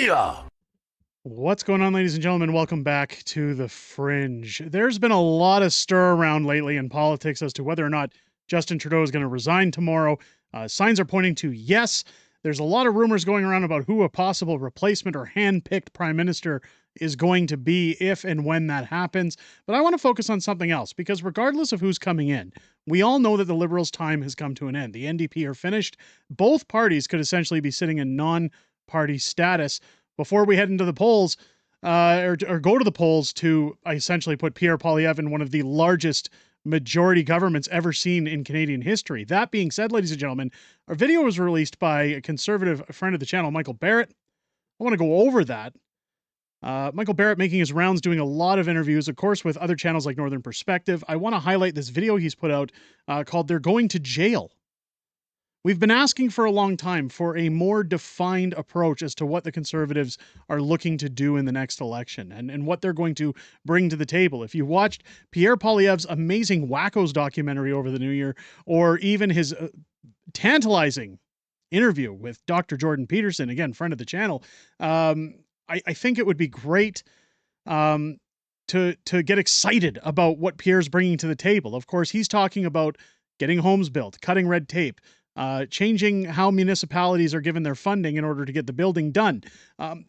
media. What's going on, ladies and gentlemen? Welcome back to the Fringe. There's been a lot of stir around lately in politics as to whether or not Justin Trudeau is going to resign tomorrow. Signs are pointing to yes. There's a lot of rumors going around about who a possible replacement or hand-picked prime minister is going to be if and when that happens. But I want to focus on something else, because regardless of who's coming in, we all know that the Liberals' time has come to an end. The NDP are finished. Both parties could essentially be sitting in non-party status before we head into the polls, or go to the polls to essentially put Pierre in one of the largest majority governments ever seen in Canadian history. That being said, ladies and gentlemen, our video was released by a conservative friend of the channel, Michael Barrett. I want to go over that. Michael Barrett making his rounds, doing a lot of interviews, of course, with other channels like Northern Perspective. I want to highlight this video he's put out called They're Going to Jail. We've been asking for a long time for a more defined approach as to what the Conservatives are looking to do in the next election and what they're going to bring to the table. If you watched Pierre Poilievre's amazing Wackos documentary over the New Year, or even his tantalizing interview with Dr. Jordan Peterson, again, friend of the channel, I think it would be great to get excited about what Pierre's bringing to the table. Of course, he's talking about getting homes built, cutting red tape, changing how municipalities are given their funding in order to get the building done,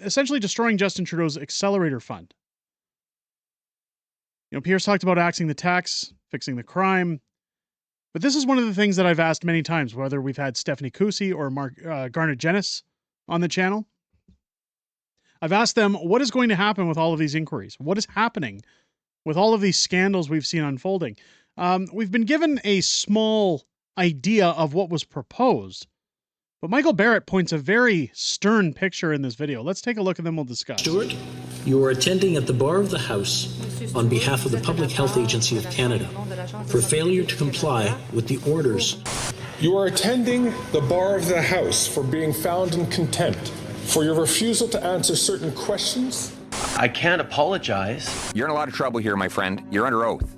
essentially destroying Justin Trudeau's accelerator fund. You know, Pierre's talked about axing the tax, fixing the crime, but this is one of the things that I've asked many times, whether we've had Stephanie Cousy or Garnet Jenis on the channel. I've asked them, what is going to happen with all of these inquiries? What is happening with all of these scandals we've seen unfolding? We've been given a small idea of what was proposed, but Michael Barrett paints a very stern picture in this video. Let's take a look and then we'll discuss. Stewart, you are attending at the bar of the House on behalf of the Public Health Agency of Canada for failure to comply with the orders. You are attending the bar of the House for being found in contempt for your refusal to answer certain questions. I can't apologize. You're in a lot of trouble here, my friend. You're under oath.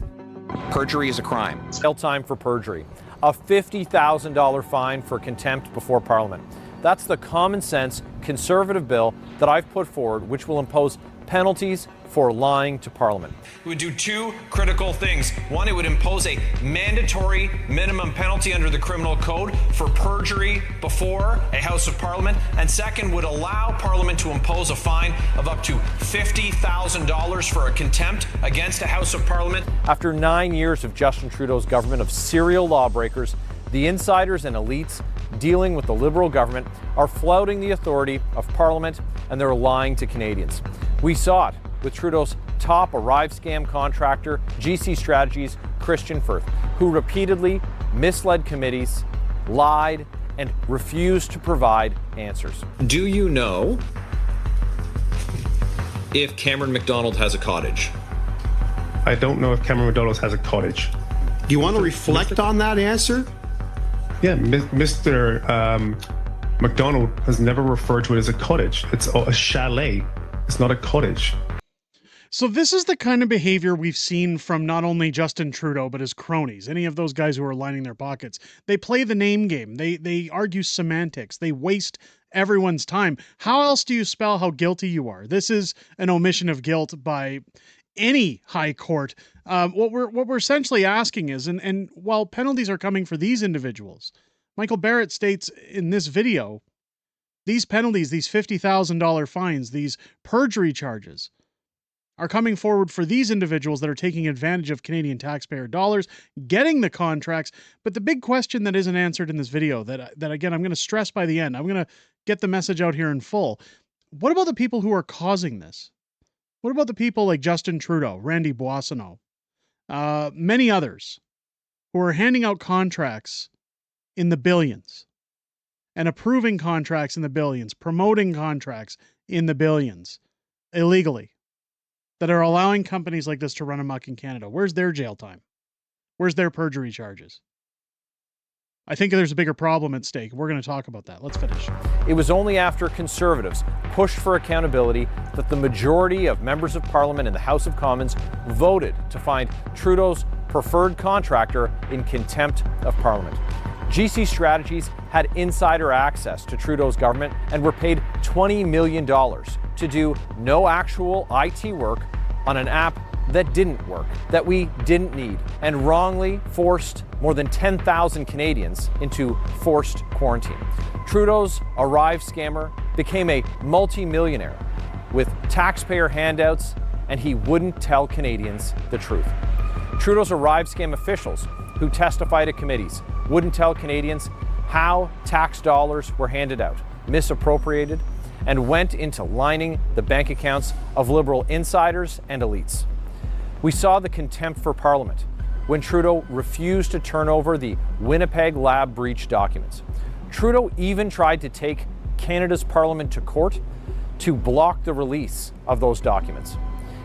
Perjury is a crime. Jail time for perjury. A $50,000 fine for contempt before Parliament. That's the common sense Conservative bill that I've put forward, which will impose penalties for lying to Parliament. It would do two critical things. One, it would impose a mandatory minimum penalty under the criminal code for perjury before a House of Parliament. And second, would allow Parliament to impose a fine of up to $50,000 for a contempt against a House of Parliament. After 9 years of Justin Trudeau's government of serial lawbreakers, the insiders and elites dealing with the Liberal government are flouting the authority of Parliament, and they're lying to Canadians. We saw it with Trudeau's top ArriveCAN contractor, GC Strategies' Christian Firth, who repeatedly misled committees, lied, and refused to provide answers. Do you know if Cameron McDonald has a cottage? I don't know if Cameron McDonald has a cottage. Do you want to reflect on that answer? Yeah, Mr. McDonald has never referred to it as a cottage. It's a chalet. It's not a cottage. So this is the kind of behavior we've seen from not only Justin Trudeau, but his cronies, any of those guys who are lining their pockets. They play the name game. They argue semantics. They waste everyone's time. How else do you spell how guilty you are? This is an omission of guilt by any high court. What we're essentially asking is, and while penalties are coming for these individuals, Michael Barrett states in this video, these penalties, these $50,000 fines, these perjury charges, are coming forward for these individuals that are taking advantage of Canadian taxpayer dollars, getting the contracts. But the big question that isn't answered in this video, that again, I'm going to stress by the end, I'm going to get the message out here in full. What about the people who are causing this? What about the people like Justin Trudeau, Randy Boissonneau, many others who are handing out contracts in the billions and approving contracts in the billions, promoting contracts in the billions illegally, that are allowing companies like this to run amok in Canada? Where's their jail time? Where's their perjury charges? I think there's a bigger problem at stake. We're going to talk about that. Let's finish. It was only after Conservatives pushed for accountability that the majority of members of Parliament in the House of Commons voted to find Trudeau's preferred contractor in contempt of Parliament. GC Strategies had insider access to Trudeau's government and were paid $20 million to do no actual IT work on an app that didn't work, that we didn't need, and wrongly forced more than 10,000 Canadians into forced quarantine. Trudeau's Arrive scammer became a multi-millionaire with taxpayer handouts, and he wouldn't tell Canadians the truth. Trudeau's Arrive scam officials who testified at committees wouldn't tell Canadians how tax dollars were handed out, misappropriated, and went into lining the bank accounts of Liberal insiders and elites. We saw the contempt for Parliament when Trudeau refused to turn over the Winnipeg lab breach documents. Trudeau even tried to take Canada's Parliament to court to block the release of those documents.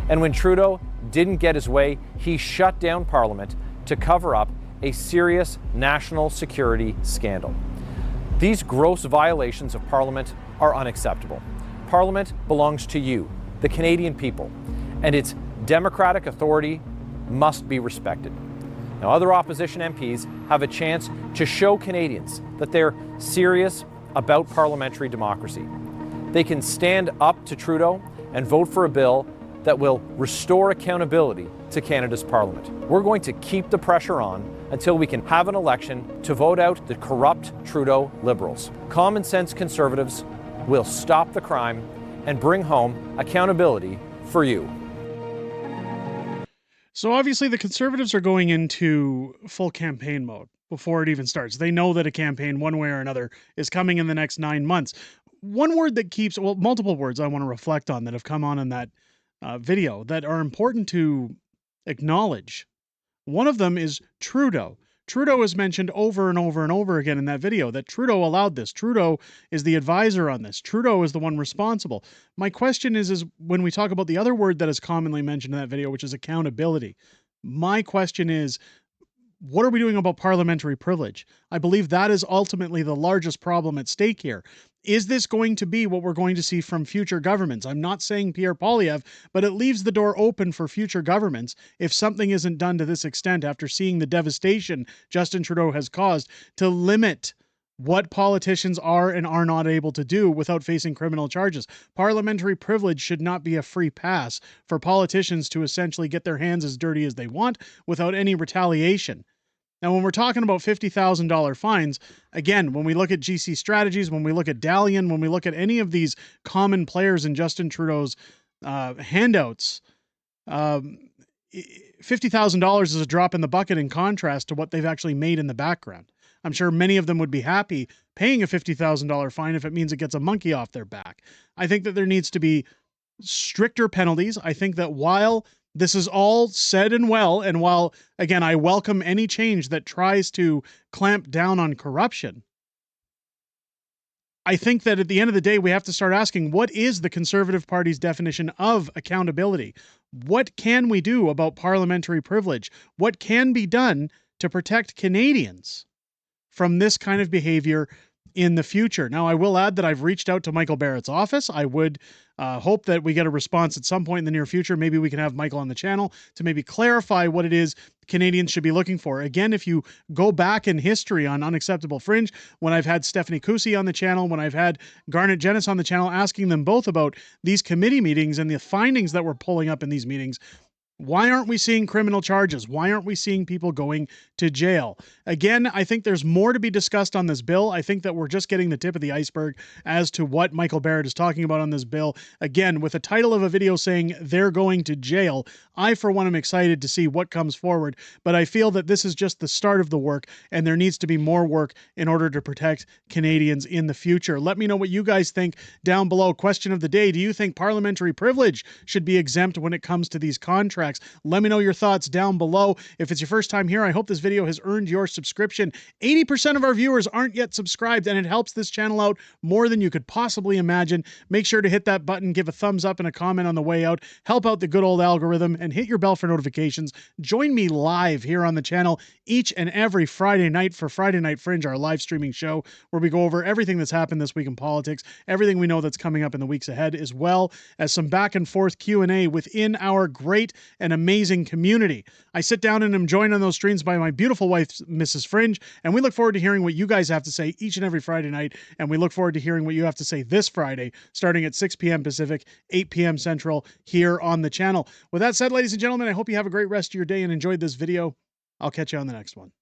And when Trudeau didn't get his way, he shut down Parliament to cover up a serious national security scandal. These gross violations of Parliament are unacceptable. Parliament belongs to you, the Canadian people, and its democratic authority must be respected. Now, other opposition MPs have a chance to show Canadians that they're serious about parliamentary democracy. They can stand up to Trudeau and vote for a bill that will restore accountability to Canada's Parliament. We're going to keep the pressure on until we can have an election to vote out the corrupt Trudeau Liberals. Common sense Conservatives will stop the crime and bring home accountability for you. So obviously the Conservatives are going into full campaign mode before it even starts. They know that a campaign, one way or another, is coming in the next 9 months. One word that keeps, well, multiple words I want to reflect on that have come on in that video that are important to acknowledge. One of them is Trudeau. Trudeau is mentioned over and over and over again in that video, that Trudeau allowed this. Trudeau is the advisor on this. Trudeau is the one responsible. My question is when we talk about the other word that is commonly mentioned in that video, which is accountability, my question is, what are we doing about parliamentary privilege? I believe that is ultimately the largest problem at stake here. Is this going to be what we're going to see from future governments? I'm not saying Pierre Poilievre, but it leaves the door open for future governments if something isn't done to this extent after seeing the devastation Justin Trudeau has caused to limit what politicians are and are not able to do without facing criminal charges. Parliamentary privilege should not be a free pass for politicians to essentially get their hands as dirty as they want without any retaliation. Now, when we're talking about $50,000 fines, again, when we look at GC Strategies, when we look at Dalian, when we look at any of these common players in Justin Trudeau's handouts, $50,000 is a drop in the bucket in contrast to what they've actually made in the background. I'm sure many of them would be happy paying a $50,000 fine if it means it gets a monkey off their back. I think that there needs to be stricter penalties. I think that while this is all said and well, and while, again, I welcome any change that tries to clamp down on corruption, I think that at the end of the day, we have to start asking, what is the Conservative Party's definition of accountability? What can we do about parliamentary privilege? What can be done to protect Canadians from this kind of behavior in the future? Now, I will add that I've reached out to Michael Barrett's office. I would hope that we get a response at some point in the near future. Maybe we can have Michael on the channel to maybe clarify what it is Canadians should be looking for. Again, if you go back in history on Unacceptable Fringe, when I've had Stephanie Kusi on the channel, when I've had Garnet Jennis on the channel, asking them both about these committee meetings and the findings that we're pulling up in these meetings, why aren't we seeing criminal charges? Why aren't we seeing people going to jail? Again, I think there's more to be discussed on this bill. I think that we're just getting the tip of the iceberg as to what Michael Barrett is talking about on this bill. Again, with the title of a video saying they're going to jail, I, for one, am excited to see what comes forward, but I feel that this is just the start of the work, and there needs to be more work in order to protect Canadians in the future. Let me know what you guys think down below. Question of the day: do you think parliamentary privilege should be exempt when it comes to these contracts? Let me know your thoughts down below. If it's your first time here, I hope this video has earned your subscription. 80% of our viewers aren't yet subscribed, and it helps this channel out more than you could possibly imagine. Make sure to hit that button, give a thumbs up and a comment on the way out, help out the good old algorithm, and hit your bell for notifications. Join me live here on the channel each and every Friday night for Friday Night Fringe, our live streaming show, where we go over everything that's happened this week in politics, everything we know that's coming up in the weeks ahead, as well as some back and forth Q&A within our great an amazing community. I sit down and am joined on those streams by my beautiful wife, Mrs. Fringe, and we look forward to hearing what you guys have to say each and every Friday night, and we look forward to hearing what you have to say this Friday, starting at 6 p.m. Pacific, 8 p.m. Central, here on the channel. With that said, ladies and gentlemen, I hope you have a great rest of your day and enjoyed this video. I'll catch you on the next one.